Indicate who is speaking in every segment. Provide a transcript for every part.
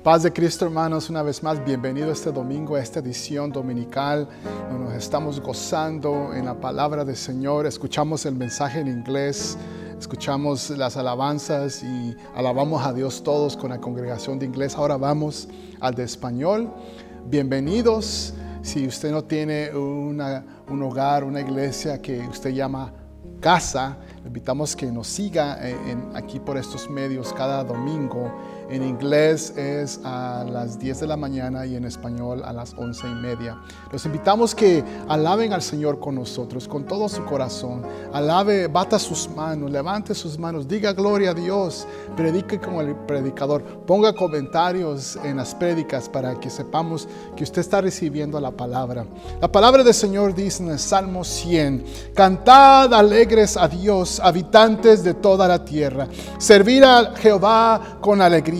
Speaker 1: Paz de Cristo, hermanos, una vez más, bienvenido este domingo a esta edición dominical. Nos estamos gozando en la palabra del Señor, escuchamos el mensaje en inglés, escuchamos las alabanzas y alabamos a Dios todos con la congregación de inglés. Ahora vamos al de español. Bienvenidos. Si usted no tiene un hogar, una iglesia que usted llama casa, le invitamos que nos siga aquí por estos medios cada domingo. En inglés es a las 10 de la mañana y en español a las 11:30. Los invitamos que alaben al Señor con nosotros, con todo su corazón. Alabe, bata sus manos, levante sus manos, diga gloria a Dios, predique como el predicador. Ponga comentarios en las prédicas para que sepamos que usted está recibiendo la palabra. La palabra del Señor dice en el Salmo 100, cantad alegres a Dios, habitantes de toda la tierra. Servir a Jehová con alegría.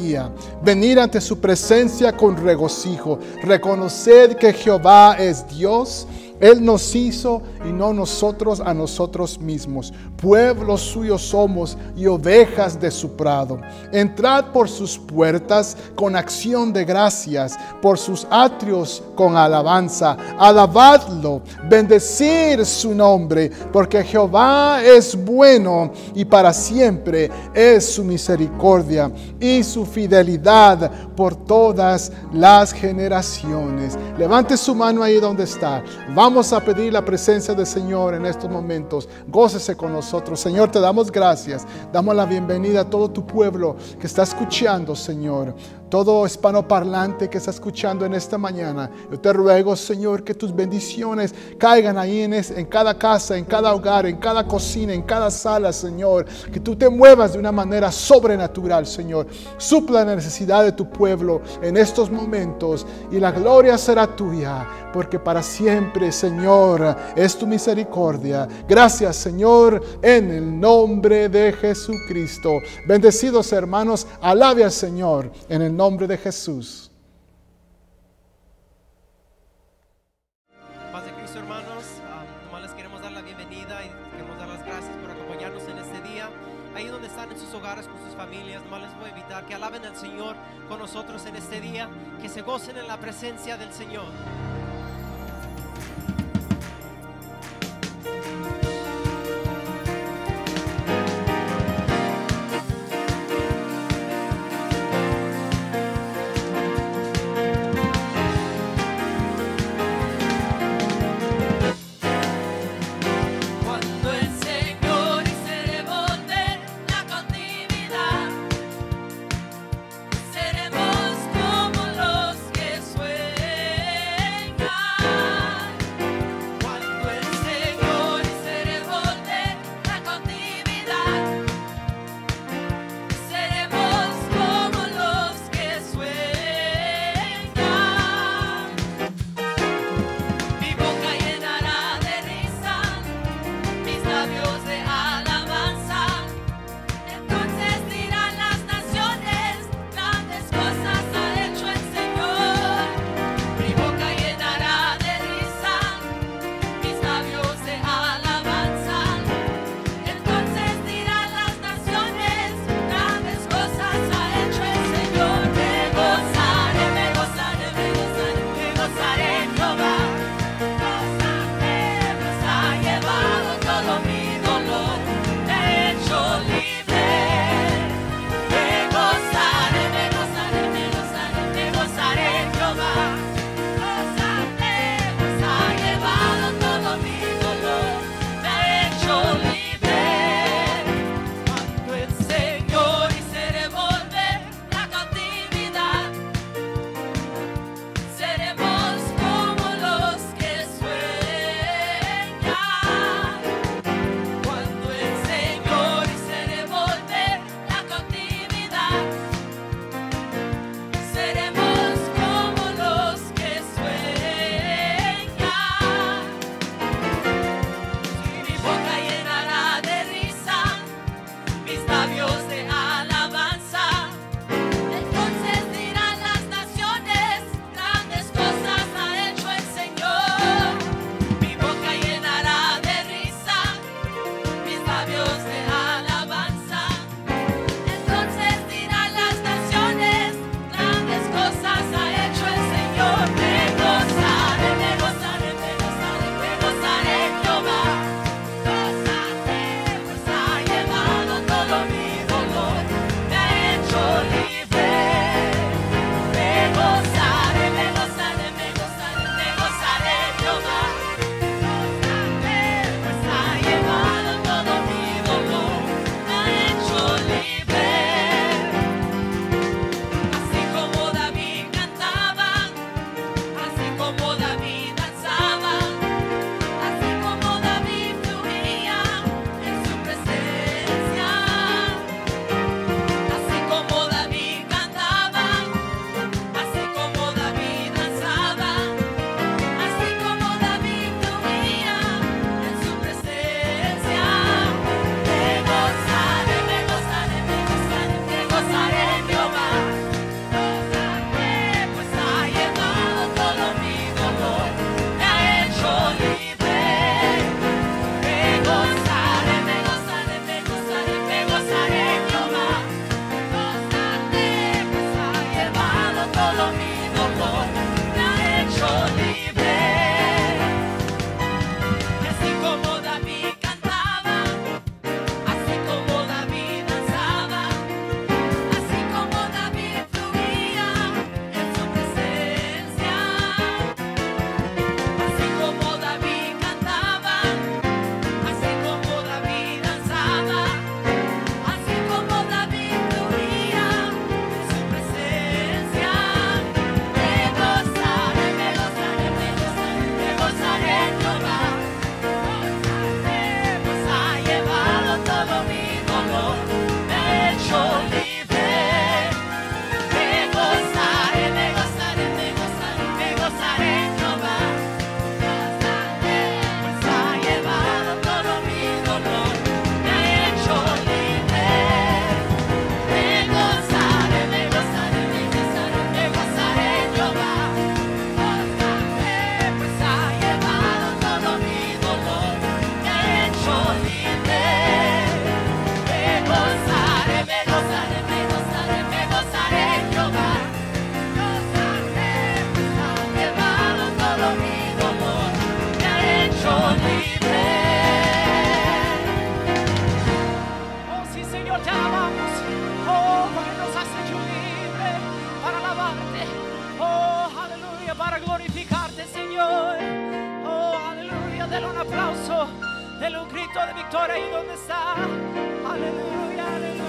Speaker 1: Venir ante su presencia con regocijo. Reconoced que Jehová es Dios. Él nos hizo y no nosotros a nosotros mismos. Pueblo suyo somos y ovejas de su prado. Entrad por sus puertas con acción de gracias, por sus atrios con alabanza. Alabadlo, bendecir su nombre, porque Jehová es bueno y para siempre es su misericordia y su fidelidad por todas las generaciones. Levante su mano ahí donde está. Vamos a pedir la presencia del Señor en estos momentos. Gócese con nosotros. Señor, te damos gracias. Damos la bienvenida a todo tu pueblo que está escuchando, Señor. Todo hispanoparlante que está escuchando en esta mañana. Yo te ruego, Señor, que tus bendiciones caigan ahí en cada casa, en cada hogar, en cada cocina, en cada sala, Señor. Que tú te muevas de una manera sobrenatural, Señor. Supla la necesidad de tu pueblo en estos momentos y la gloria será tuya, porque para siempre, Señor, es tu misericordia. Gracias, Señor, en el nombre de Jesucristo. Bendecidos hermanos, alabe al Señor en el nombre de Jesús.
Speaker 2: Paz de Cristo, hermanos. Nomás les queremos dar la bienvenida y queremos dar las gracias por acompañarnos en este día. Ahí donde están en sus hogares con sus familias, nomás les voy a invitar que alaben al Señor con nosotros en este día, que se gocen en la presencia del Señor.
Speaker 3: Seremos como los que sueñan.
Speaker 2: ahí donde está. Aleluya, aleluya.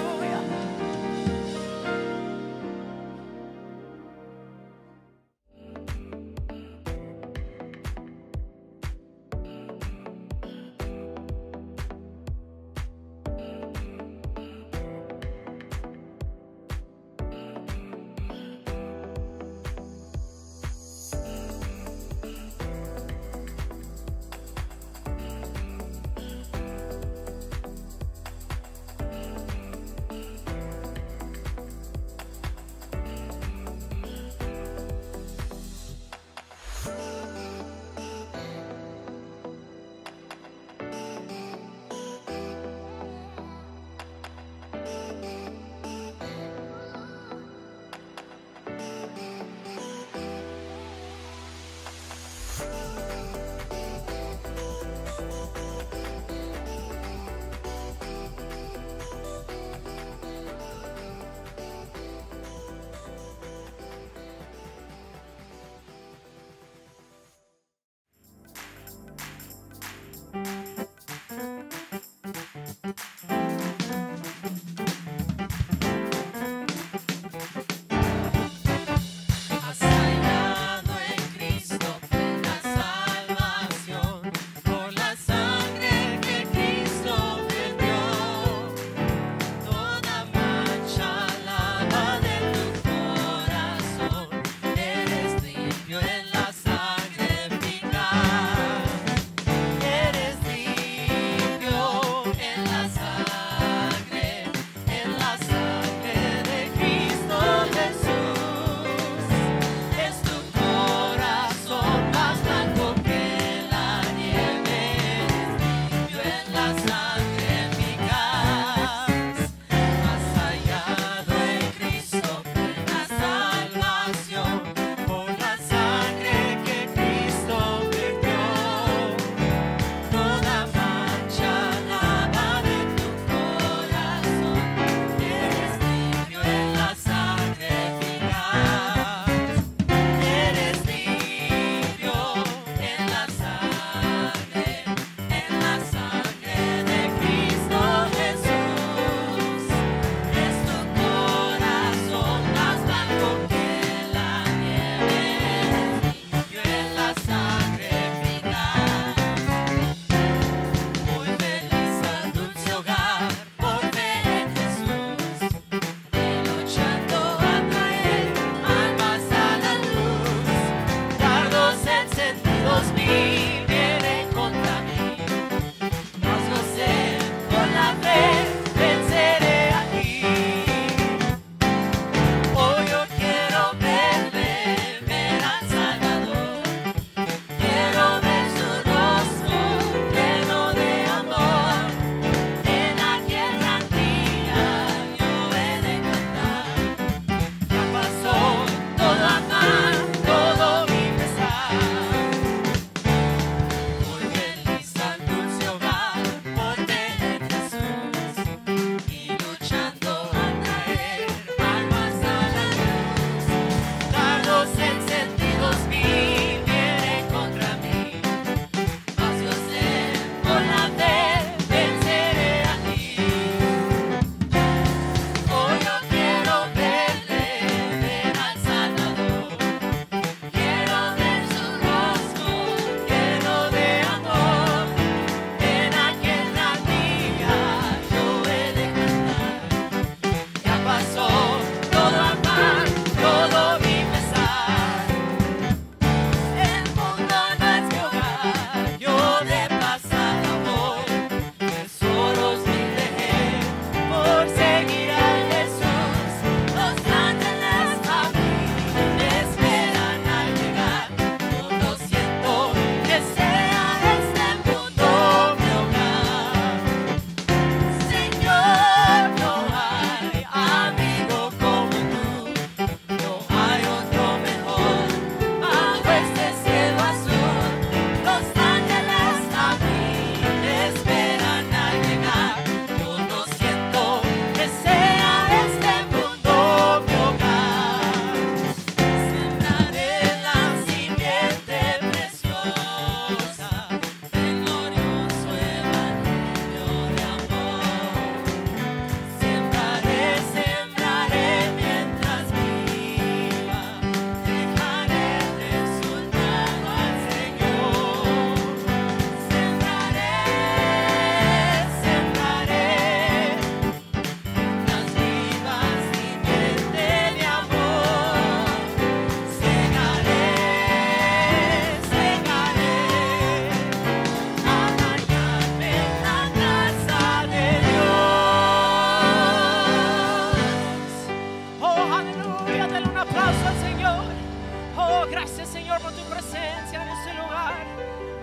Speaker 2: Gracias, Señor, por tu presencia en este lugar.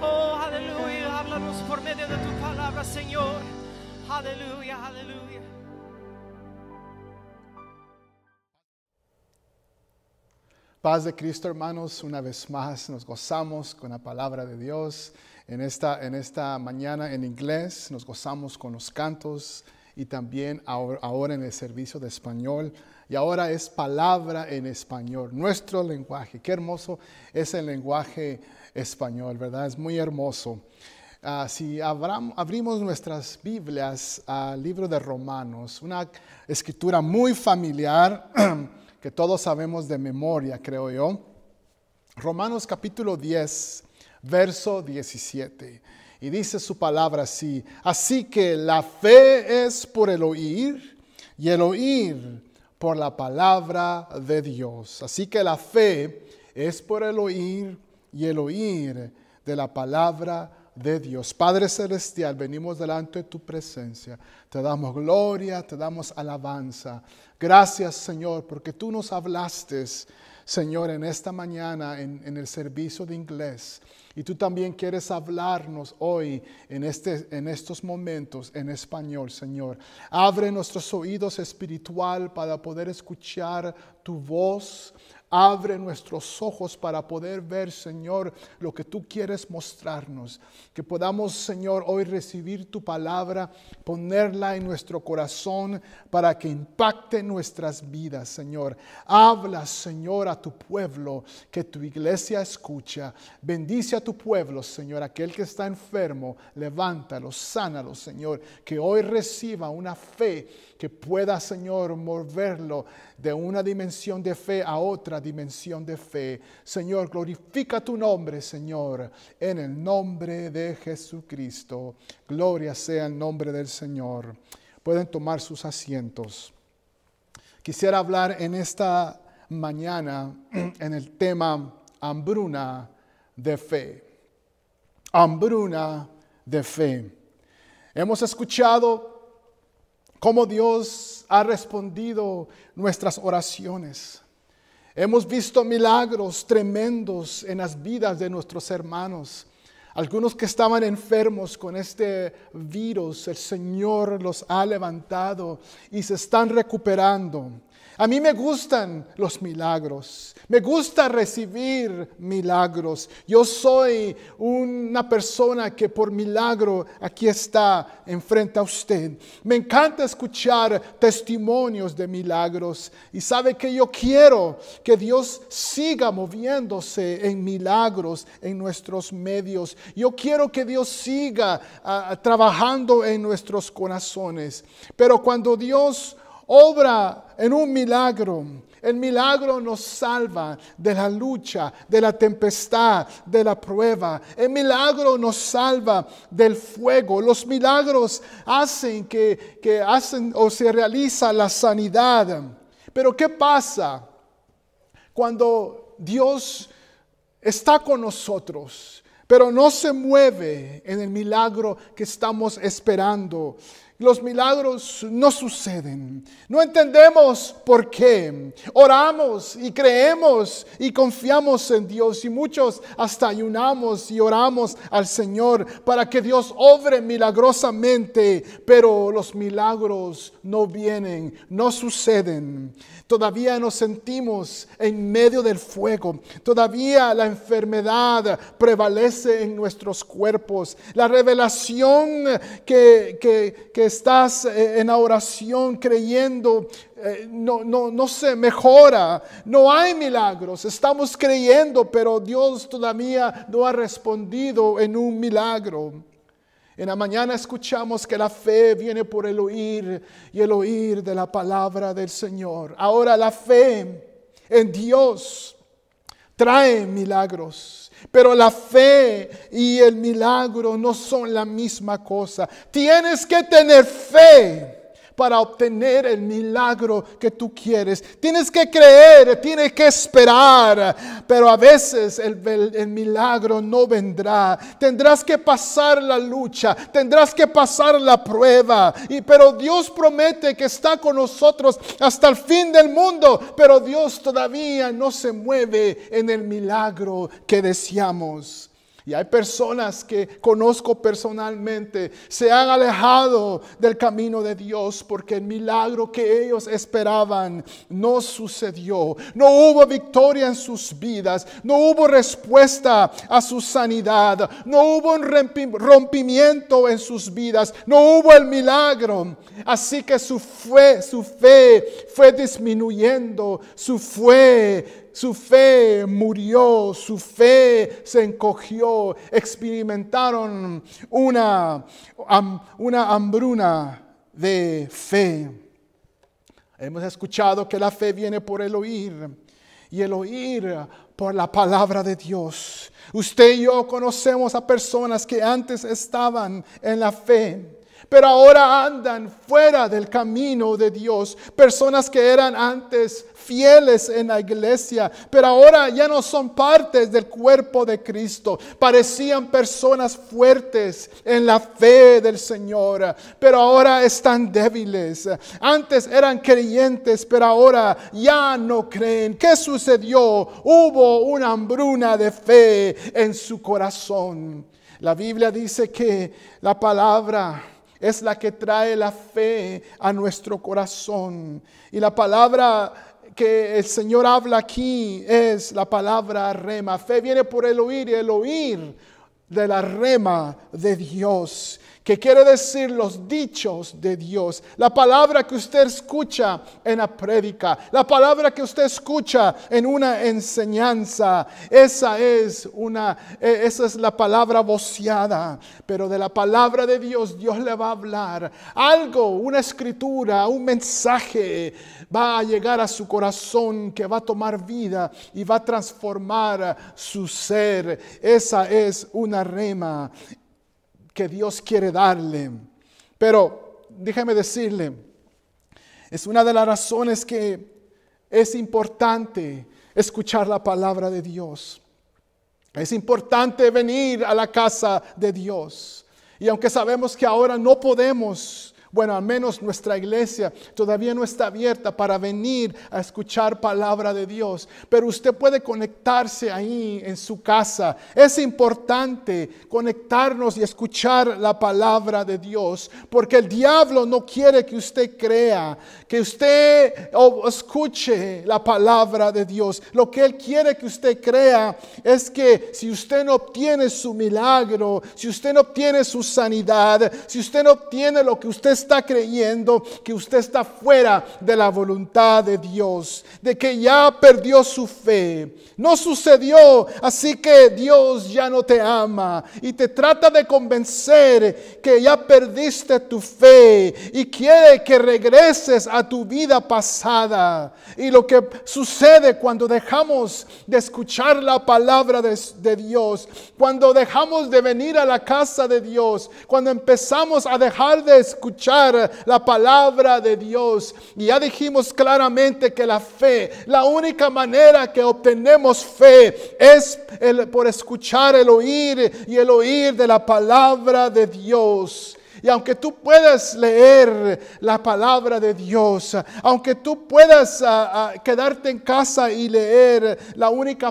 Speaker 2: Oh, aleluya. Háblanos por medio de tu palabra, Señor. Aleluya, aleluya.
Speaker 1: Paz de Cristo, hermanos, una vez más nos gozamos con la palabra de Dios. En esta mañana en inglés nos gozamos con los cantos y también ahora en el servicio de español. Y ahora es palabra en español, nuestro lenguaje. Qué hermoso es el lenguaje español, ¿verdad? Es muy hermoso. Si abrimos nuestras Biblias al libro de Romanos, una escritura muy familiar que todos sabemos de memoria, creo yo. Romanos capítulo 10, verso 17. Y dice su palabra así: así que la fe es por el oír y el oír por la palabra de Dios. Así que la fe es por el oír y el oír de la palabra de Dios. Padre Celestial, venimos delante de tu presencia. Te damos gloria, te damos alabanza. Gracias, Señor, porque tú nos hablaste, Señor, en esta mañana en el servicio de inglés. Y tú también quieres hablarnos hoy en estos momentos en español, Señor. Abre nuestros oídos espiritual para poder escuchar tu voz. Abre nuestros ojos para poder ver, Señor, lo que tú quieres mostrarnos. Que podamos, Señor, hoy recibir tu palabra, ponerla en nuestro corazón para que impacte nuestras vidas, Señor. Habla, Señor, a tu pueblo, que tu iglesia escucha. Bendice a tu pueblo, Señor. Aquel que está enfermo, levántalo, sánalo, Señor. Que hoy reciba una fe que pueda, Señor, moverlo de una dimensión de fe a otra dimensión de fe. Señor, glorifica tu nombre, Señor, en el nombre de Jesucristo. Gloria sea el nombre del Señor. Pueden tomar sus asientos. Quisiera hablar en esta mañana en el tema hambruna de fe. Hambruna de fe. Hemos escuchado cómo Dios ha respondido nuestras oraciones. Hemos visto milagros tremendos en las vidas de nuestros hermanos. Algunos que estaban enfermos con este virus, el Señor los ha levantado y se están recuperando. A mí me gustan los milagros. Me gusta recibir milagros. Yo soy una persona que por milagro aquí está enfrente a usted. Me encanta escuchar testimonios de milagros. Y sabe que yo quiero que Dios siga moviéndose en milagros en nuestros medios. Yo quiero que Dios siga trabajando en nuestros corazones. Pero cuando Dios obra en un milagro, el milagro nos salva de la lucha, de la tempestad, de la prueba. El milagro nos salva del fuego. Los milagros hacen que hacen o se realiza la sanidad. Pero ¿qué pasa cuando Dios está con nosotros, pero no se mueve en el milagro que estamos esperando? Los milagros no suceden. No entendemos por qué. Oramos y creemos y confiamos en Dios. Y muchos hasta ayunamos y oramos al Señor para que Dios obre milagrosamente. Pero los milagros no vienen, no suceden. Todavía nos sentimos en medio del fuego. Todavía la enfermedad prevalece en nuestros cuerpos. La revelación que estás en la oración creyendo no se mejora. No hay milagros. Estamos creyendo, pero Dios todavía no ha respondido en un milagro. En la mañana escuchamos que la fe viene por el oír y el oír de la palabra del Señor. Ahora la fe en Dios trae milagros, pero la fe y el milagro no son la misma cosa. Tienes que tener fe para obtener el milagro que tú quieres. Tienes que creer, tienes que esperar, pero a veces el milagro no vendrá. Tendrás que pasar la lucha, tendrás que pasar la prueba, pero Dios promete que está con nosotros hasta el fin del mundo, pero Dios todavía no se mueve en el milagro que deseamos. Y hay personas que conozco personalmente, se han alejado del camino de Dios porque el milagro que ellos esperaban no sucedió. No hubo victoria en sus vidas, no hubo respuesta a su sanidad, no hubo un rompimiento en sus vidas, no hubo el milagro. Así que su fe fue disminuyendo, su fe murió, su fe se encogió, experimentaron una hambruna de fe. Hemos escuchado que la fe viene por el oír y el oír por la palabra de Dios. Usted y yo conocemos a personas que antes estaban en la fe, pero ahora andan fuera del camino de Dios. Personas que eran antes fieles en la iglesia, pero ahora ya no son partes del cuerpo de Cristo. Parecían personas fuertes en la fe del Señor, pero ahora están débiles. Antes eran creyentes, pero ahora ya no creen. ¿Qué sucedió? Hubo una hambruna de fe en su corazón. La Biblia dice que la palabra es la que trae la fe a nuestro corazón. Y la palabra que el Señor habla aquí es la palabra rema. Fe viene por el oír y el oír de la rema de Dios, que quiere decir los dichos de Dios. La palabra que usted escucha en la prédica, la palabra que usted escucha en una enseñanza, esa es la palabra voceada. Pero de la palabra de Dios, Dios le va a hablar algo, una escritura, un mensaje va a llegar a su corazón que va a tomar vida y va a transformar su ser. Esa es una rema que Dios quiere darle. Pero déjeme decirle, es una de las razones que es importante escuchar la palabra de Dios. Es importante venir a la casa de Dios. Y aunque sabemos que ahora no podemos, bueno, al menos nuestra iglesia todavía no está abierta para venir a escuchar palabra de Dios, pero usted puede conectarse ahí en su casa. Es importante conectarnos y escuchar la palabra de Dios, porque el diablo no quiere que usted crea, que usted escuche la palabra de Dios. Lo que él quiere que usted crea es que si usted no obtiene su milagro, si usted no obtiene su sanidad, si usted no obtiene lo que usted está creyendo, que usted está fuera de la voluntad de Dios, de que ya perdió su fe. No sucedió, así que Dios ya no te ama y te trata de convencer que ya perdiste tu fe y quiere que regreses a tu vida pasada. Y lo que sucede cuando dejamos de escuchar la palabra de Dios, cuando dejamos de venir a la casa de Dios, cuando empezamos a dejar de escuchar la palabra de Dios, y ya dijimos claramente que la fe, la única manera que obtenemos fe es por escuchar el oír y el oír de la palabra de Dios. Y aunque tú puedas leer la palabra de Dios, aunque tú puedas quedarte en casa y leer, la única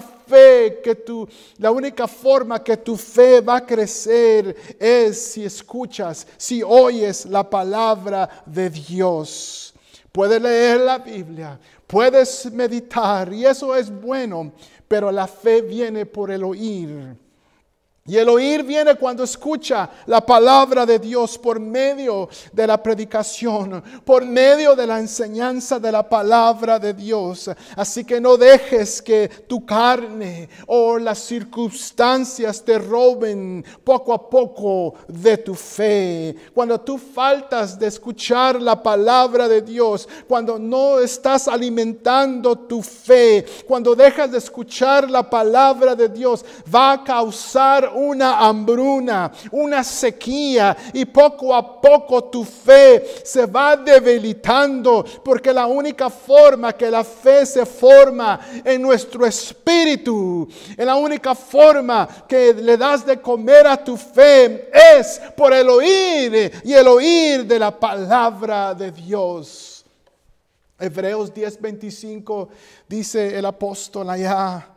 Speaker 1: forma que tu fe va a crecer es si escuchas, si oyes la palabra de Dios. Puedes leer la Biblia, puedes meditar y eso es bueno, pero la fe viene por el oír. Y el oír viene cuando escucha la palabra de Dios por medio de la predicación, por medio de la enseñanza de la palabra de Dios. Así que no dejes que tu carne o las circunstancias te roben poco a poco de tu fe. Cuando tú faltas de escuchar la palabra de Dios, cuando no estás alimentando tu fe, cuando dejas de escuchar la palabra de Dios, va a causar llegar una hambruna, una sequía, y poco a poco tu fe se va debilitando, porque la única forma que la fe se forma en nuestro espíritu, en la única forma que le das de comer a tu fe es por el oír, y el oír de la palabra de Dios. Hebreos 10:25 dice el apóstol allá: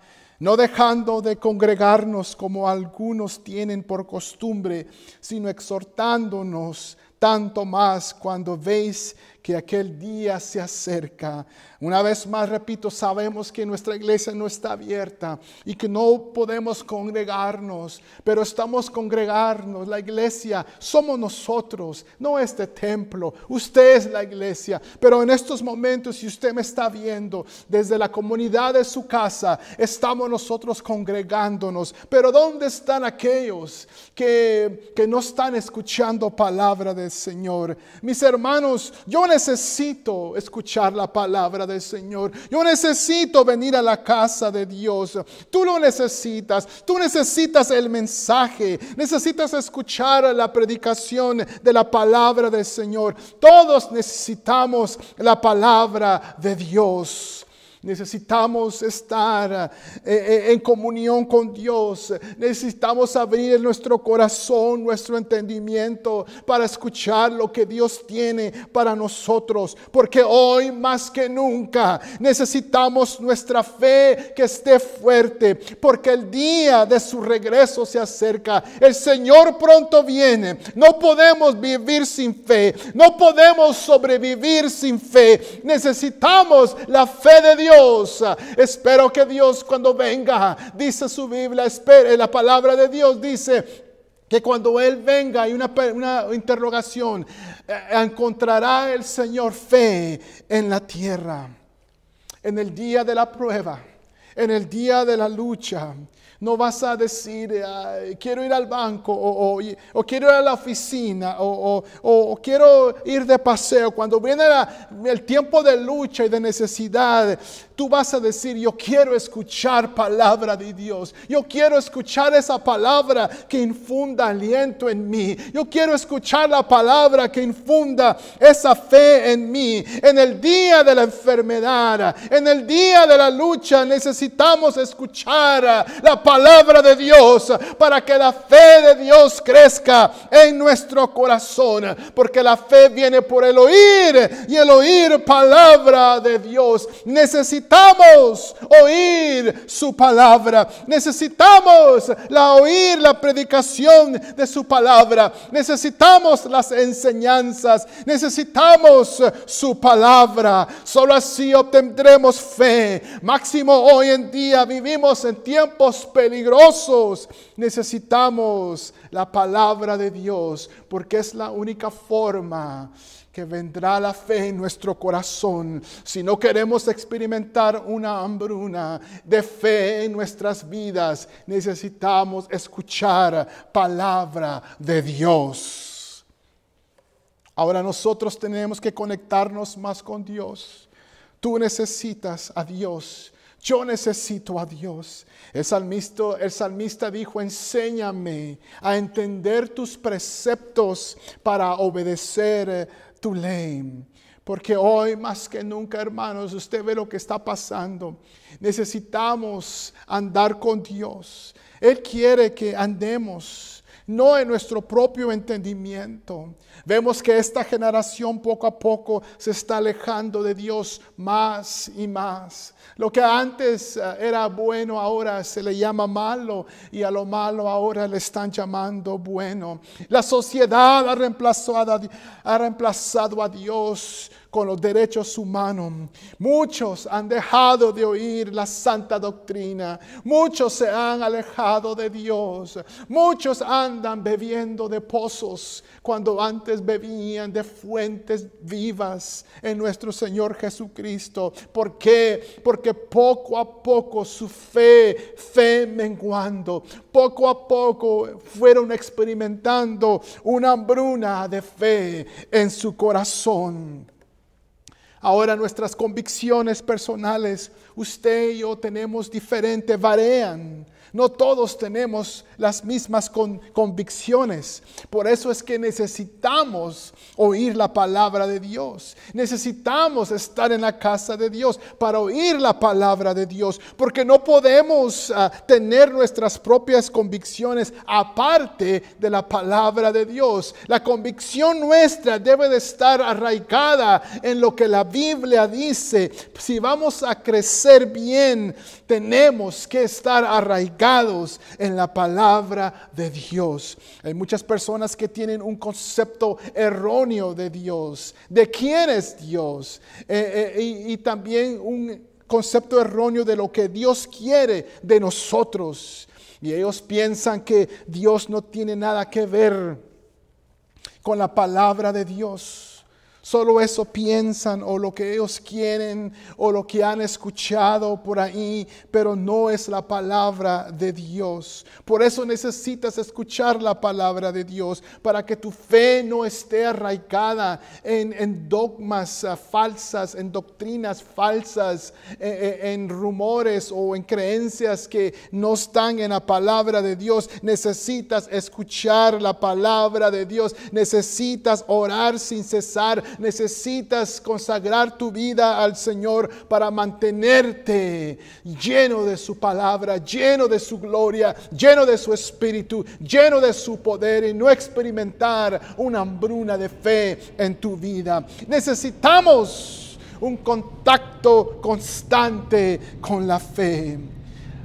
Speaker 1: no dejando de congregarnos como algunos tienen por costumbre, sino exhortándonos tanto más cuando veis que aquel día se acerca. Una vez más repito, sabemos que nuestra iglesia no está abierta y que no podemos congregarnos, pero estamos congregarnos. La iglesia somos nosotros, no este templo. Usted es la iglesia, pero en estos momentos, si usted me está viendo desde la comunidad de su casa, estamos nosotros congregándonos. Pero ¿dónde están aquellos que no están escuchando palabra del Señor? Mis hermanos, yo necesito escuchar la palabra del Señor. Yo necesito venir a la casa de Dios. Tú lo necesitas. Tú necesitas el mensaje. Necesitas escuchar la predicación de la palabra del Señor. Todos necesitamos la palabra de Dios. Necesitamos estar en comunión con Dios. Necesitamos abrir nuestro corazón, nuestro entendimiento para escuchar lo que Dios tiene para nosotros. Porque hoy más que nunca necesitamos nuestra fe que esté fuerte. Porque el día de su regreso se acerca. El Señor pronto viene. No podemos vivir sin fe. No podemos sobrevivir sin fe. Necesitamos la fe de Dios. Espero que Dios cuando venga, dice su Biblia, espere, la palabra de Dios dice que cuando Él venga hay una interrogación, ¿encontrará el Señor fe en la tierra? En el día de la prueba, en el día de la lucha, no vas a decir, quiero ir al banco o quiero ir a la oficina o quiero ir de paseo. Cuando viene el tiempo de lucha y de necesidad, tú vas a decir, yo quiero escuchar palabra de Dios. Yo quiero escuchar esa palabra que infunda aliento en mí. Yo quiero escuchar la palabra que infunda esa fe en mí. En el día de la enfermedad, en el día de la lucha, necesitamos escuchar la palabra de Dios para que la fe de Dios crezca en nuestro corazón. Porque la fe viene por el oír y el oír palabra de Dios. Necesitamos oír su palabra. Necesitamos oír la predicación de su palabra. Necesitamos las enseñanzas. Necesitamos su palabra. Solo así obtendremos fe. Máximo hoy en día vivimos en tiempos peligrosos. Necesitamos la palabra de Dios porque es la única forma que vendrá la fe en nuestro corazón. Si no queremos experimentar una hambruna de fe en nuestras vidas, necesitamos escuchar palabra de Dios. Ahora nosotros tenemos que conectarnos más con Dios. Tú necesitas a Dios. Yo necesito a Dios. El salmista dijo, enséñame a entender tus preceptos para obedecer tu ley. Porque hoy más que nunca, hermanos, usted ve lo que está pasando. Necesitamos andar con Dios. Él quiere que andemos, no en nuestro propio entendimiento. Vemos que esta generación poco a poco se está alejando de Dios más y más. Lo que antes era bueno ahora se le llama malo y a lo malo ahora le están llamando bueno. La sociedad ha reemplazado a Dios con los derechos humanos. Muchos han dejado de oír la santa doctrina. Muchos se han alejado de Dios. Muchos andan bebiendo de pozos cuando antes bebían de fuentes vivas en nuestro Señor Jesucristo. ¿Por qué? Porque poco a poco su fe menguando. Poco a poco fueron experimentando una hambruna de fe en su corazón. Ahora nuestras convicciones personales, usted y yo tenemos diferentes, varían No todos tenemos las mismas convicciones. Por eso es que necesitamos oír la palabra de Dios. Necesitamos estar en la casa de Dios para oír la palabra de Dios. Porque no podemos tener nuestras propias convicciones aparte de la palabra de Dios. La convicción nuestra debe de estar arraigada en lo que la Biblia dice. Si vamos a crecer bien, tenemos que estar arraigados en la palabra de Dios. Hay muchas personas que tienen un concepto erróneo de Dios, de quién es Dios, y también un concepto erróneo de lo que Dios quiere de nosotros. Y ellos piensan que Dios no tiene nada que ver con la palabra de Dios. Solo eso piensan, o lo que ellos quieren, o lo que han escuchado por ahí, pero no es la palabra de Dios. Por eso necesitas escuchar la palabra de Dios, para que tu fe no esté arraigada en dogmas falsas, en doctrinas falsas, en rumores o en creencias que no están en la palabra de Dios. Necesitas escuchar la palabra de Dios, necesitas orar sin cesar. Necesitas consagrar tu vida al Señor para mantenerte lleno de su palabra, lleno de su gloria, lleno de su espíritu, lleno de su poder, y no experimentar una hambruna de fe en tu vida. Necesitamos un contacto constante con la fe.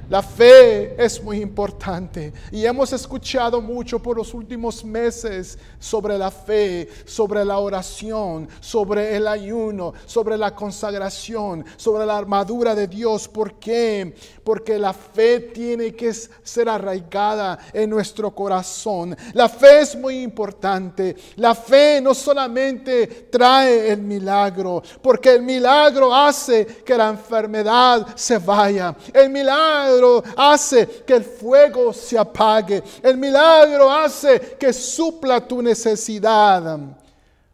Speaker 1: La fe es muy importante y hemos escuchado mucho por los últimos meses sobre la fe, sobre la oración, sobre el ayuno, sobre la consagración, sobre la armadura de Dios. ¿Por qué? Porque la fe tiene que ser arraigada en nuestro corazón. La fe es muy importante. La fe no solamente trae el milagro, porque el milagro hace que la enfermedad se vaya. El milagro hace que el fuego se apague. El milagro hace que supla tu necesidad.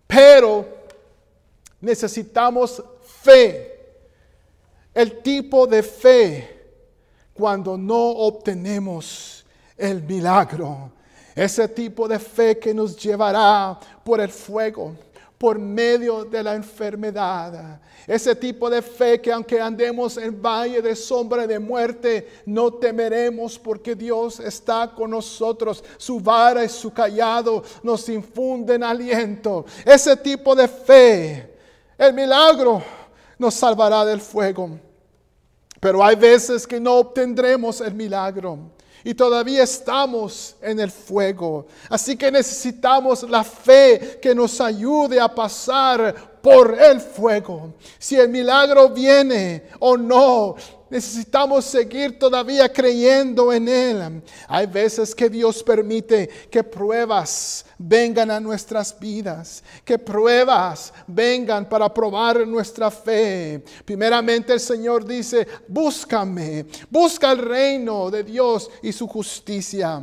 Speaker 1: Pero necesitamos fe. El tipo de fe cuando no obtenemos el milagro. Ese tipo de fe que nos llevará por el fuego, por medio de la enfermedad. Ese tipo de fe que aunque andemos en valle de sombra de muerte, no temeremos porque Dios está con nosotros. Su vara y su cayado nos infunden aliento. Ese tipo de fe, el milagro nos salvará del fuego. Pero hay veces que no obtendremos el milagro y todavía estamos en el fuego. Así que necesitamos la fe que nos ayude a pasar por el fuego. Si el milagro viene o no, necesitamos seguir todavía creyendo en Él. Hay veces que Dios permite que pruebas vengan a nuestras vidas, que pruebas vengan para probar nuestra fe. Primeramente el Señor dice: búscame, busca el reino de Dios y su justicia.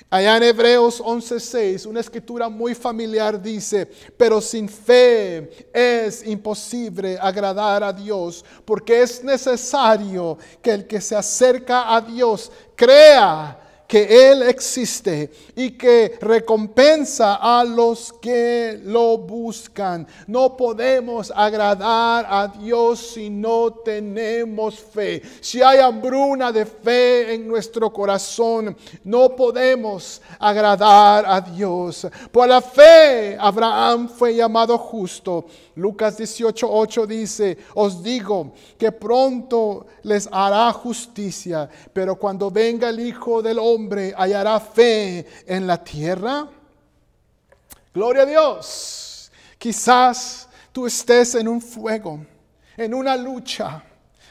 Speaker 1: Allá en Hebreos 11:6, una escritura muy familiar dice: pero sin fe es imposible agradar a Dios, porque es necesario que el que se acerca a Dios crea que Él existe y que recompensa a los que lo buscan. No podemos agradar a Dios si no tenemos fe. Si hay hambruna de fe en nuestro corazón, no podemos agradar a Dios. Por la fe, Abraham fue llamado justo. Lucas 18:8 dice: os digo que pronto les hará justicia, pero cuando venga el Hijo del Hombre, ¿hallará fe en la tierra? Gloria a Dios. Quizás tú estés en un fuego, en una lucha,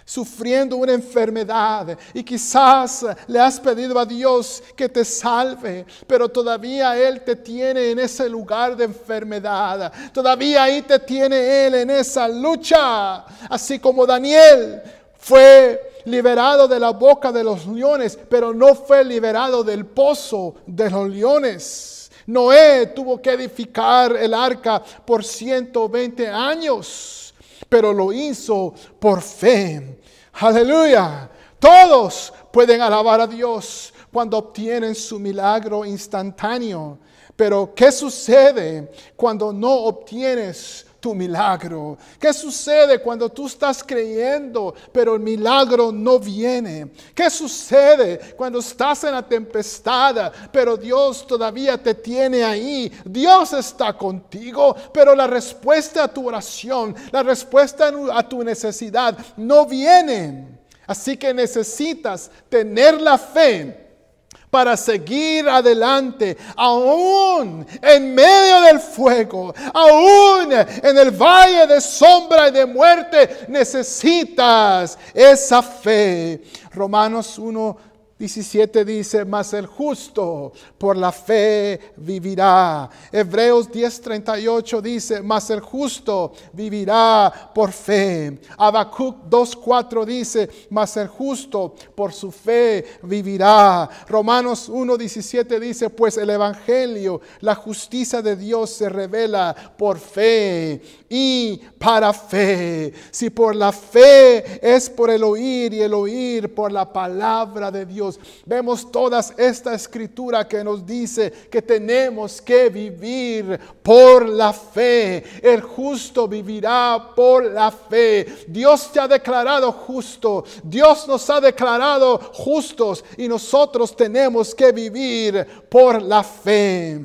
Speaker 1: sufriendo una enfermedad, y quizás le has pedido a Dios que te salve, pero todavía Él te tiene en ese lugar de enfermedad. Todavía ahí te tiene Él en esa lucha. Así como Daniel fue liberado de la boca de los leones, pero no fue liberado del pozo de los leones. Noé tuvo que edificar el arca por 120 años, pero lo hizo por fe. Aleluya. Todos pueden alabar a Dios cuando obtienen su milagro instantáneo. Pero ¿qué sucede cuando no obtienes tu milagro? ¿Qué sucede cuando tú estás creyendo, pero el milagro no viene? ¿Qué sucede cuando estás en la tempestad, pero Dios todavía te tiene ahí? Dios está contigo, pero la respuesta a tu oración, la respuesta a tu necesidad no viene. Así que necesitas tener la fe para seguir adelante, aún en medio del fuego, aún en el valle de sombra y de muerte, necesitas esa fe. Romanos 1:17 dice, mas el justo por la fe vivirá. Hebreos 10:38 dice, mas el justo vivirá por fe. Habacuc 2:4 dice, mas el justo por su fe vivirá. Romanos 1:17 dice, pues el evangelio, la justicia de Dios se revela por fe y para fe. Si por la fe es por el oír y el oír por la palabra de Dios. Vemos toda esta escritura que nos dice que tenemos que vivir por la fe. El justo vivirá por la fe. Dios te ha declarado justo. Dios nos ha declarado justos y nosotros tenemos que vivir por la fe.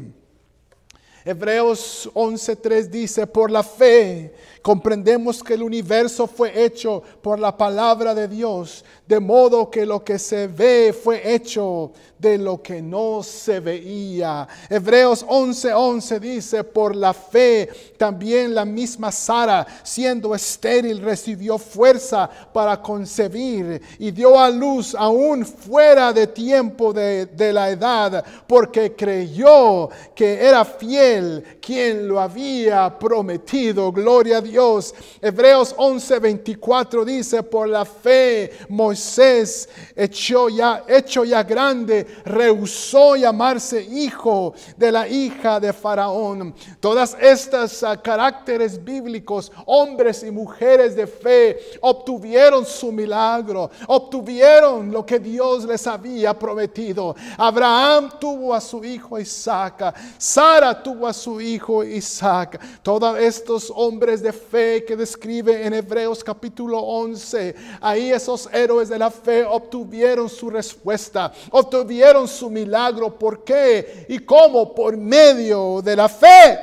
Speaker 1: Hebreos 11:3 dice, por la fe comprendemos que el universo fue hecho por la palabra de Dios, de modo que lo que se ve fue hecho de lo que no se veía. Hebreos 11:11 dice, por la fe también la misma Sara, siendo estéril, recibió fuerza para concebir y dio a luz aún fuera de tiempo de la edad, porque creyó que era fiel quien lo había prometido. Gloria a Dios. Hebreos 11:24 dice, por la fe Moisés, hecho ya grande, rehusó llamarse hijo de la hija de Faraón. Todas estas caracteres bíblicos, hombres y mujeres de fe, obtuvieron su milagro, obtuvieron lo que Dios les había prometido. Abraham tuvo a su hijo Isaac, Sara tuvo a su hijo Isaac. Todos estos hombres de fe que describe en Hebreos capítulo 11, ahí esos héroes de la fe obtuvieron su respuesta, obtuvieron su milagro. ¿Por qué? ¿Y cómo? Por medio de la fe.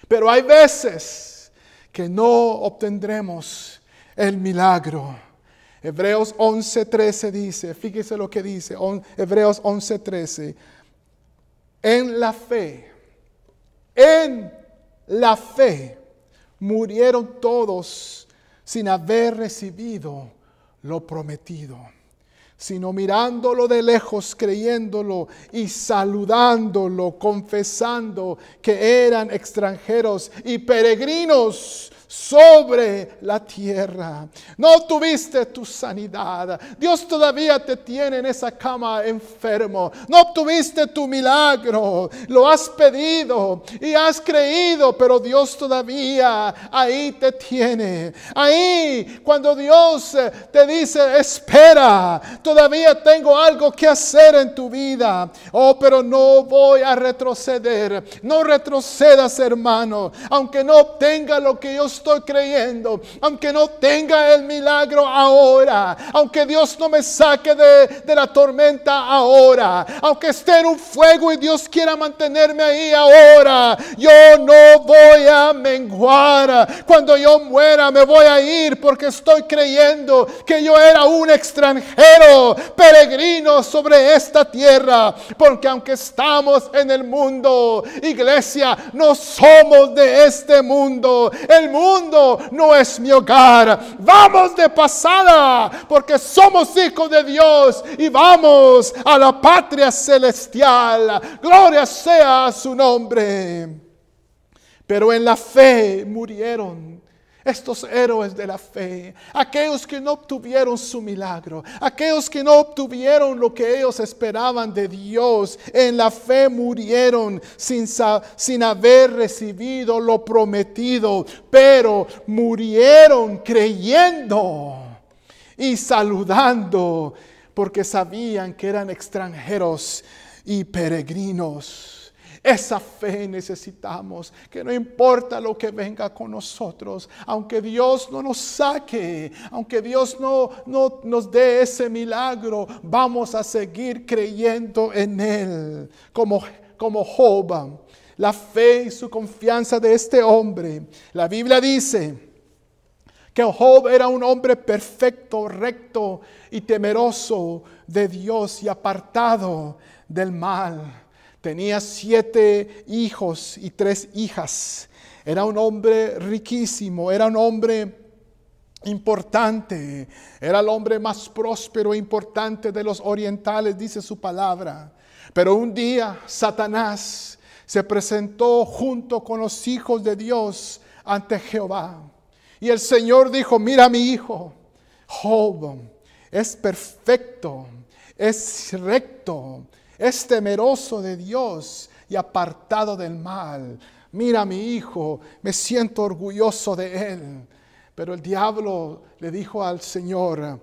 Speaker 1: Pero hay veces que no obtendremos el milagro. Hebreos 11:13 dice, fíjese lo que dice, Hebreos 11:13, en la fe murieron todos sin haber recibido lo prometido, sino mirándolo de lejos, creyéndolo y saludándolo, confesando que eran extranjeros y peregrinos sobre la tierra. No obtuviste tu sanidad. Dios todavía te tiene en esa cama enfermo. No obtuviste tu milagro. Lo has pedido y has creído, pero Dios todavía ahí te tiene. Ahí cuando Dios te dice, espera, todavía tengo algo que hacer en tu vida. Oh, pero no voy a retroceder. No retrocedas, hermano, aunque no obtenga lo que yo estoy creyendo, aunque no tenga el milagro ahora, aunque Dios no me saque de la tormenta ahora, aunque esté en un fuego y Dios quiera mantenerme ahí ahora, yo no voy a menguar. Cuando yo muera me voy a ir, porque estoy creyendo que yo era un extranjero, peregrino sobre esta tierra. Porque aunque estamos en el mundo, iglesia, no somos de este mundo. El mundo no es mi hogar. Vamos de pasada, porque somos hijos de Dios y vamos a la patria celestial. Gloria sea su nombre. Pero en la fe murieron estos héroes de la fe, aquellos que no obtuvieron su milagro, aquellos que no obtuvieron lo que ellos esperaban de Dios. En la fe murieron sin haber recibido lo prometido, pero murieron creyendo. y saludando, porque sabían que eran extranjeros y peregrinos. Esa fe necesitamos, que no importa lo que venga con nosotros, aunque Dios no nos saque, aunque Dios no nos dé ese milagro, vamos a seguir creyendo en Él, como Job. La fe y su confianza de este hombre. La Biblia dice que Job era un hombre perfecto, recto y temeroso de Dios y apartado del mal. Tenía 7 hijos y 3 hijas. Era un hombre riquísimo, era un hombre importante. Era el hombre más próspero e importante de los orientales, dice su palabra. Pero un día Satanás se presentó junto con los hijos de Dios ante Jehová. Y el Señor dijo: mira, mi hijo Job es perfecto, es recto, es temeroso de Dios y apartado del mal. Mira, mi hijo, me siento orgulloso de él. Pero el diablo le dijo al Señor: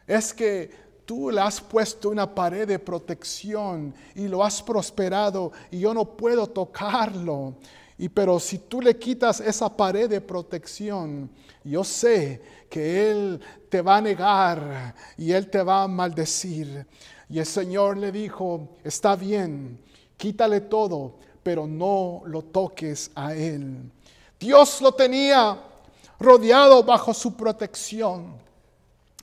Speaker 1: es que tú le has puesto una pared de protección y lo has prosperado y yo no puedo tocarlo. Pero si tú le quitas esa pared de protección, yo sé que él te va a negar y él te va a maldecir. Y el Señor le dijo: está bien, quítale todo, pero no lo toques a él. Dios lo tenía rodeado bajo su protección,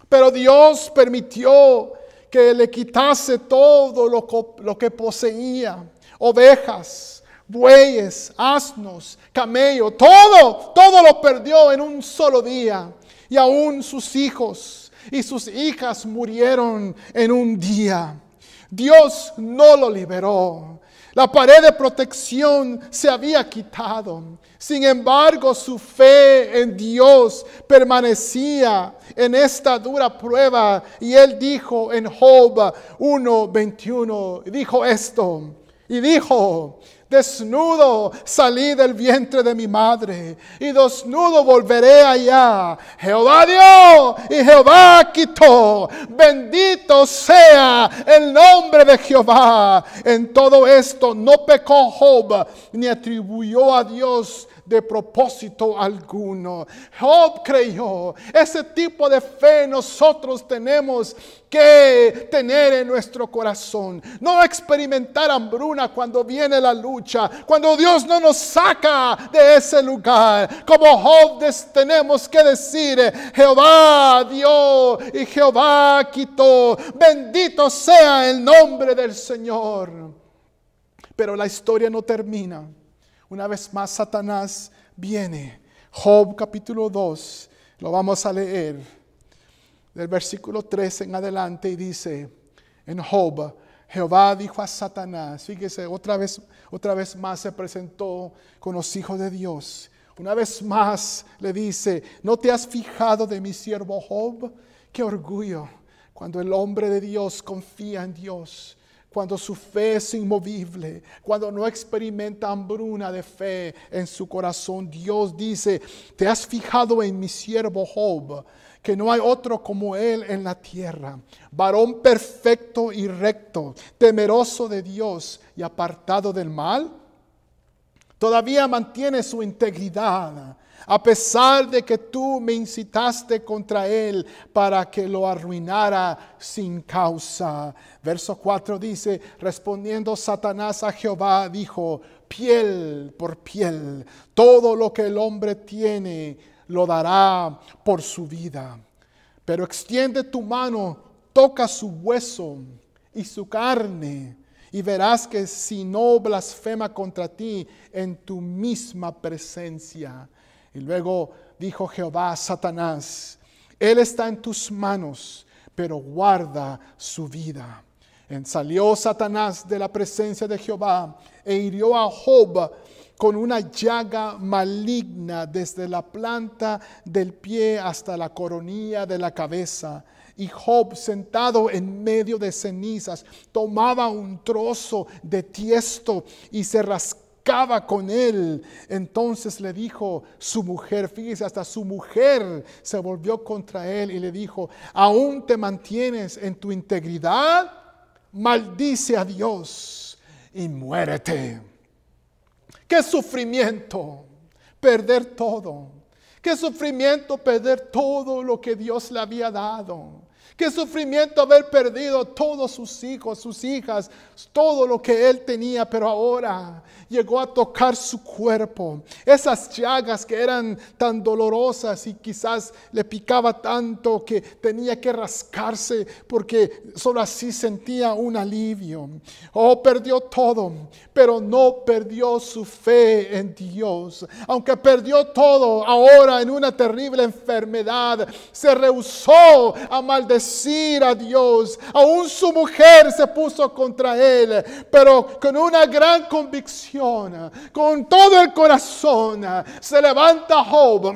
Speaker 1: pero Dios permitió que le quitase todo lo que poseía: ovejas, bueyes, asnos, camello, todo lo perdió en un solo día. Y aún sus hijos y sus hijas murieron en un día. Dios no lo liberó. La pared de protección se había quitado. Sin embargo, su fe en Dios permanecía en esta dura prueba. Y él dijo en Job 1:21, dijo esto, y dijo: desnudo salí del vientre de mi madre, y desnudo volveré allá. Jehová dio y Jehová quitó. Bendito sea el nombre de Jehová. En todo esto no pecó Job, ni atribuyó a Dios de propósito alguno. Job creyó. Ese tipo de fe nosotros tenemos que tener en nuestro corazón. No experimentar hambruna cuando viene la lucha, cuando Dios no nos saca de ese lugar. Como Job tenemos que decir: Jehová dio y Jehová quitó. Bendito sea el nombre del Señor. Pero la historia no termina. Una vez más Satanás viene. Job capítulo 2, lo vamos a leer del versículo 13 en adelante, y dice en Job: Jehová dijo a Satanás, fíjese, otra vez más se presentó con los hijos de Dios. Una vez más le dice: ¿no te has fijado de mi siervo Job? Qué orgullo cuando el hombre de Dios confía en Dios, cuando su fe es inmovible, cuando no experimenta hambruna de fe en su corazón. Dios dice: ¿te has fijado en mi siervo Job? Que no hay otro como él en la tierra, varón perfecto y recto, temeroso de Dios y apartado del mal. Todavía mantiene su integridad, a pesar de que tú me incitaste contra él para que lo arruinara sin causa. Verso 4 dice: respondiendo Satanás a Jehová, dijo: piel por piel, todo lo que el hombre tiene lo dará por su vida. Pero extiende tu mano, toca su hueso y su carne, y verás que si no blasfema contra ti en tu misma presencia. Y luego dijo Jehová a Satanás: él está en tus manos, pero guarda su vida. Salió Satanás de la presencia de Jehová e hirió a Job con una llaga maligna desde la planta del pie hasta la coronilla de la cabeza. Y Job, sentado en medio de cenizas, tomaba un trozo de tiesto y se rascaba con él. Entonces le dijo su mujer, fíjese, hasta su mujer se volvió contra él y le dijo: ¿aún te mantienes en tu integridad? Maldice a Dios y muérete. ¡Qué sufrimiento perder todo! ¡Qué sufrimiento perder todo lo que Dios le había dado! ¡Qué sufrimiento haber perdido todos sus hijos, sus hijas, todo lo que él tenía! Pero ahora llegó a tocar su cuerpo. Esas llagas que eran tan dolorosas y quizás le picaba tanto que tenía que rascarse porque solo así sentía un alivio. Oh, perdió todo, pero no perdió su fe en Dios. Aunque perdió todo, ahora en una terrible enfermedad, se rehusó a maldecir a Dios. Aún su mujer se puso contra él, pero con una gran convicción, con todo el corazón, se levanta Job.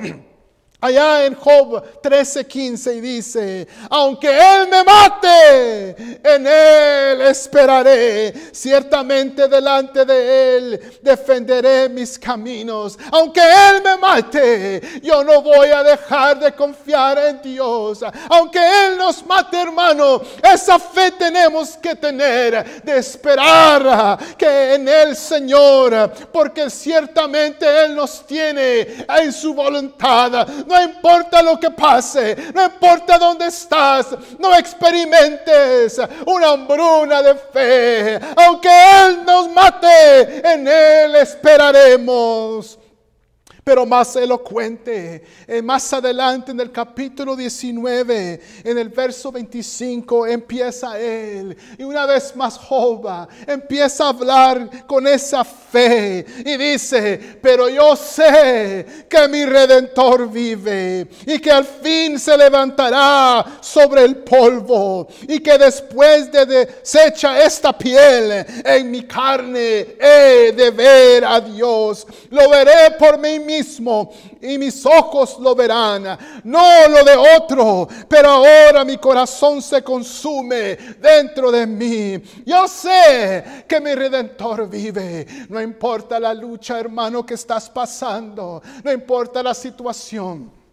Speaker 1: Allá en Job 13:15 y dice: aunque él me mate, en él esperaré. Ciertamente delante de él defenderé mis caminos. Aunque él me mate, yo no voy a dejar de confiar en Dios. Aunque él nos mate, hermano, esa fe tenemos que tener, de esperar que en el Señor, porque ciertamente él nos tiene en su voluntad. No importa lo que pase, no importa dónde estás, no experimentes una hambruna de fe. Aunque él nos mate, en él esperaremos. Pero más elocuente, más adelante en el capítulo 19, en el verso 25, empieza él. Y una vez más Job empieza a hablar con esa fe. Y dice: pero yo sé que mi Redentor vive, y que al fin se levantará sobre el polvo. Y que después de deshecha esta piel, en mi carne he de ver a Dios. Lo veré por mí mismo, y mis ojos lo verán, no lo de otro. Pero ahora mi corazón se consume dentro de mí. Yo sé que mi Redentor vive. No importa la lucha, hermano, que estás pasando, no importa la situación.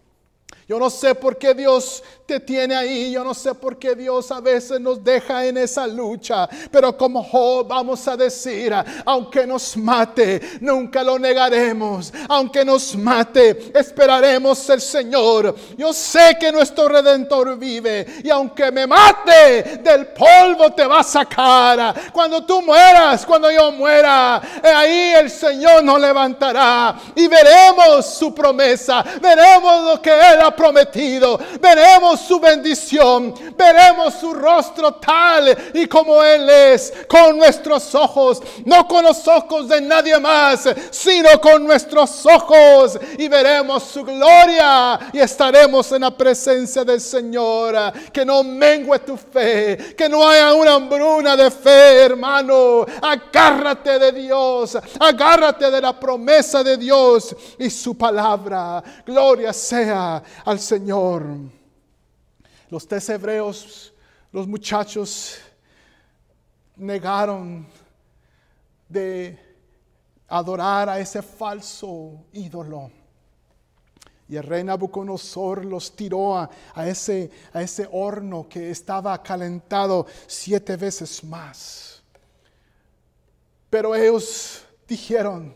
Speaker 1: Yo no sé por qué Dios te tiene ahí. Yo no sé por qué Dios a veces nos deja en esa lucha. Pero como Job vamos a decir: aunque nos mate, nunca lo negaremos. Aunque nos mate, esperaremos el Señor. Yo sé que nuestro Redentor vive. Y aunque me mate, del polvo te va a sacar. Cuando tú mueras, cuando yo muera, ahí el Señor nos levantará. Y veremos su promesa. Veremos lo que Él ha prometido, veremos su bendición, veremos su rostro tal y como Él es, con nuestros ojos, no con los ojos de nadie más, sino con nuestros ojos, y veremos su gloria y estaremos en la presencia del Señor. Que no mengue tu fe, que no haya una hambruna de fe, hermano. Agárrate de Dios, agárrate de la promesa de Dios y su palabra. Gloria sea al Señor. Los 3 hebreos, los muchachos, negaron de adorar a ese falso ídolo. Y el rey Nabucodonosor los tiró a ese horno que estaba calentado 7 veces más. Pero ellos dijeron: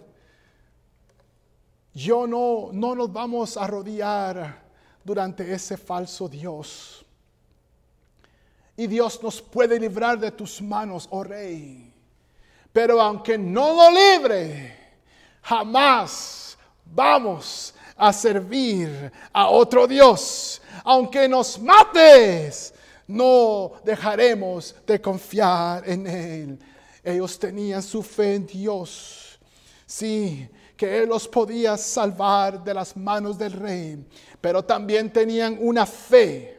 Speaker 1: no nos vamos a arrodillar durante ese falso Dios. Y Dios nos puede librar de tus manos, oh rey. Pero aunque no lo libre, jamás vamos a servir a otro Dios. Aunque nos mates, no dejaremos de confiar en Él. Ellos tenían su fe en Dios. Sí, que Él los podía salvar de las manos del rey, pero también tenían una fe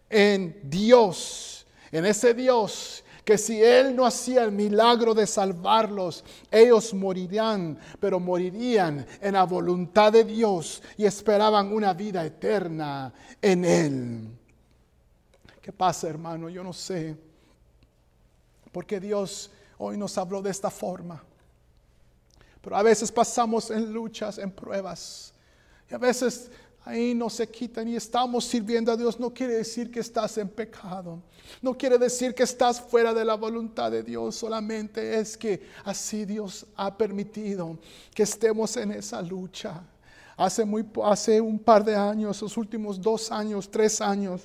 Speaker 1: en Dios, en ese Dios que si Él no hacía el milagro de salvarlos, ellos morirían, pero morirían en la voluntad de Dios y esperaban una vida eterna en Él. ¿Qué pasa, hermano? Yo no sé por qué Dios hoy nos habló de esta forma. Pero a veces pasamos en luchas, en pruebas. Y a veces ahí no se quitan y estamos sirviendo a Dios. No quiere decir que estás en pecado. No quiere decir que estás fuera de la voluntad de Dios. Solamente es que así Dios ha permitido que estemos en esa lucha. Hace un par de años, los últimos 2 años, 3 años,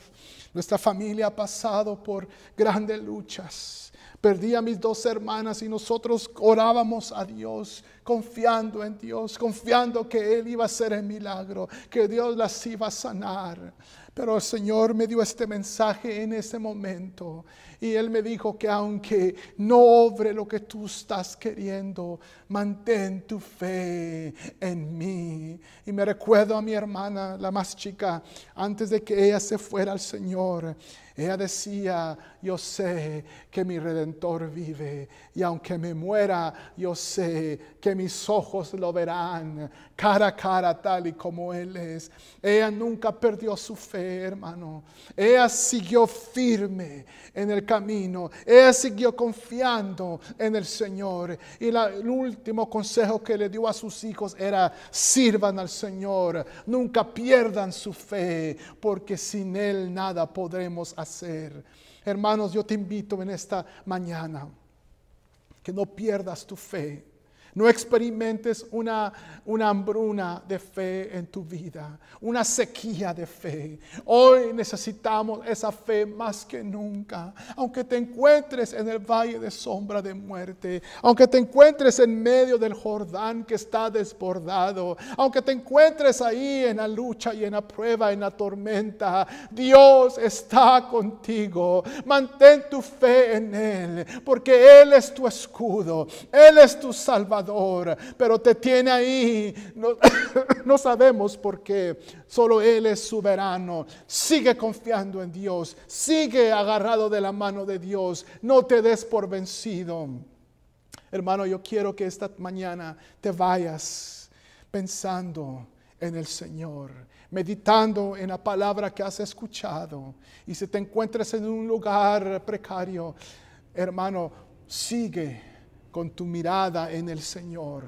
Speaker 1: nuestra familia ha pasado por grandes luchas. Perdí a mis 2 hermanas y nosotros orábamos a Dios, confiando en Dios, confiando que Él iba a hacer el milagro, que Dios las iba a sanar. Pero el Señor me dio este mensaje en ese momento y Él me dijo que aunque no obre lo que tú estás queriendo, mantén tu fe en mí. Y me recuerdo a mi hermana, la más chica, antes de que ella se fuera al Señor. Ella decía, yo sé que mi Redentor vive y aunque me muera, yo sé que mis ojos lo verán cara a cara tal y como Él es. Ella nunca perdió su fe, hermano. Ella siguió firme en el camino. Ella siguió confiando en el Señor. Y el último consejo que le dio a sus hijos era, sirvan al Señor. Nunca pierdan su fe, porque sin Él nada podremos hacer. Hermanos, yo te invito en esta mañana que no pierdas tu fe. No experimentes una hambruna de fe en tu vida, una sequía de fe. Hoy necesitamos esa fe más que nunca. Aunque te encuentres en el valle de sombra de muerte, aunque te encuentres en medio del Jordán que está desbordado, aunque te encuentres ahí en la lucha y en la prueba, en la tormenta, Dios está contigo. Mantén tu fe en Él, porque Él es tu escudo, Él es tu salvador. Pero te tiene ahí, no sabemos por qué, solo Él es soberano. Sigue confiando en Dios, sigue agarrado de la mano de Dios, no te des por vencido. Hermano, yo quiero que esta mañana te vayas pensando en el Señor, meditando en la palabra que has escuchado. Y si te encuentras en un lugar precario, hermano, sigue con tu mirada en el Señor,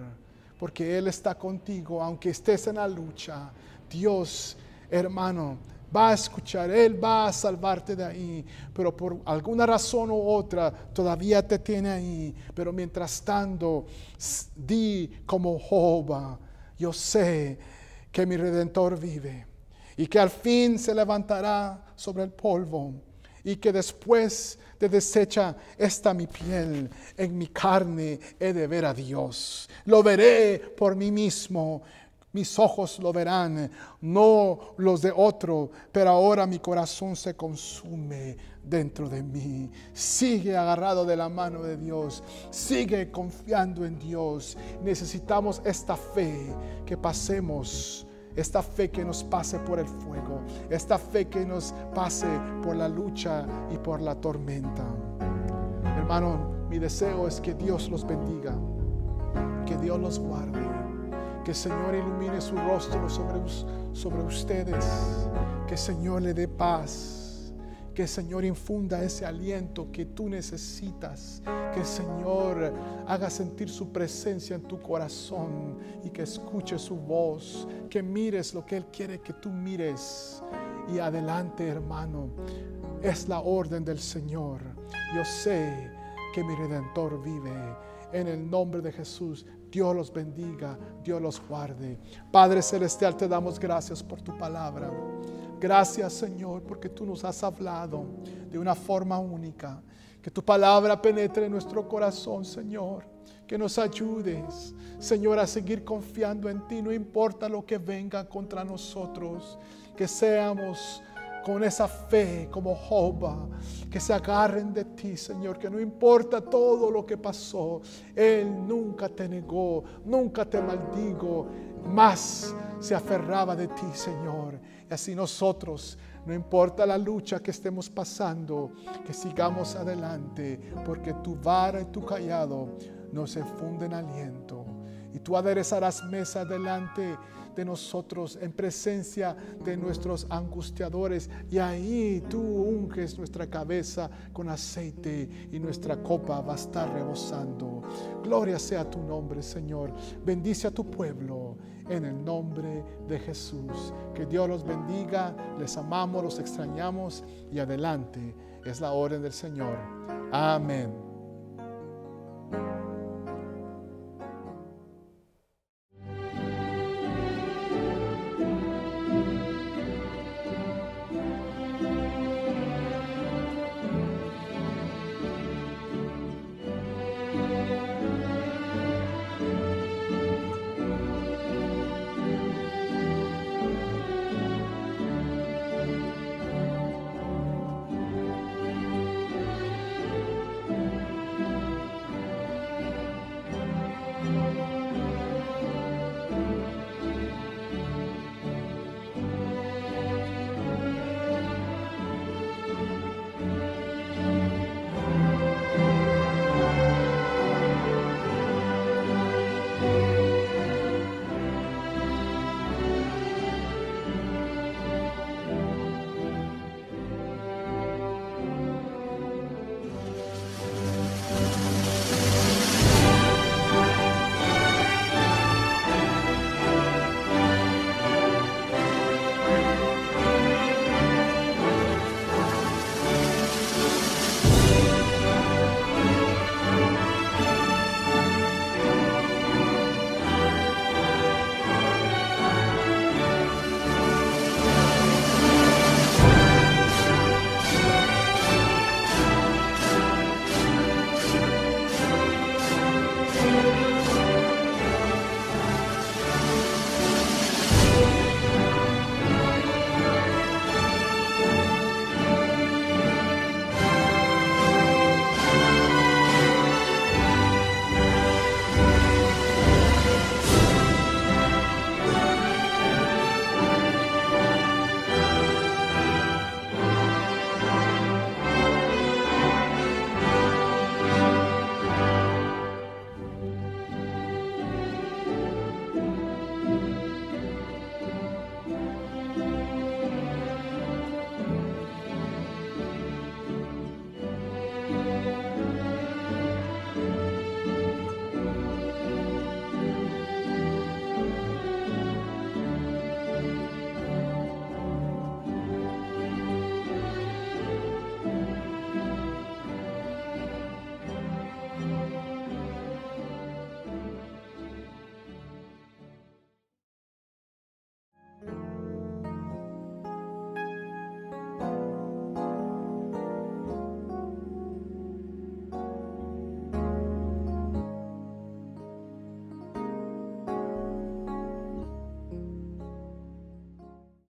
Speaker 1: porque Él está contigo, aunque estés en la lucha. Dios, hermano, va a escuchar, Él va a salvarte de ahí, pero por alguna razón u otra todavía te tiene ahí. Pero mientras tanto, di como Job, yo sé que mi Redentor vive y que al fin se levantará sobre el polvo, y que después de deshecha esta mi piel, en mi carne he de ver a Dios. Lo veré por mí mismo, mis ojos lo verán, no los de otro, pero ahora mi corazón se consume dentro de mí. Sigue agarrado de la mano de Dios, sigue confiando en Dios. Necesitamos esta fe que pasemos, esta fe que nos pase por el fuego, esta fe que nos pase por la lucha y por la tormenta. Hermano, mi deseo es que Dios los bendiga, que Dios los guarde, que el Señor ilumine su rostro sobre ustedes, que el Señor le dé paz, que el Señor infunda ese aliento que tú necesitas, que el Señor haga sentir su presencia en tu corazón y que escuches su voz, que mires lo que Él quiere que tú mires. Y adelante, hermano, es la orden del Señor. Yo sé que mi Redentor vive. En el nombre de Jesús, Dios los bendiga, Dios los guarde. Padre Celestial, te damos gracias por tu palabra. Gracias, Señor, porque tú nos has hablado de una forma única. Que tu palabra penetre en nuestro corazón, Señor. Que nos ayudes, Señor, a seguir confiando en ti, no importa lo que venga contra nosotros. Que seamos con esa fe como Job, que se agarren de ti, Señor, que no importa todo lo que pasó, Él nunca te negó, nunca te maldigo, más se aferraba de ti, Señor. Y así nosotros, no importa la lucha que estemos pasando, que sigamos adelante, porque tu vara y tu callado nos infunden aliento. y tú aderezarás mesa delante de nosotros en presencia de nuestros angustiadores, y ahí tú unges nuestra cabeza con aceite y nuestra copa va a estar rebosando. Gloria sea tu nombre, Señor. Bendice a tu pueblo en el nombre de Jesús. Que Dios los bendiga. Les amamos, los extrañamos y adelante es la orden del Señor. Amén.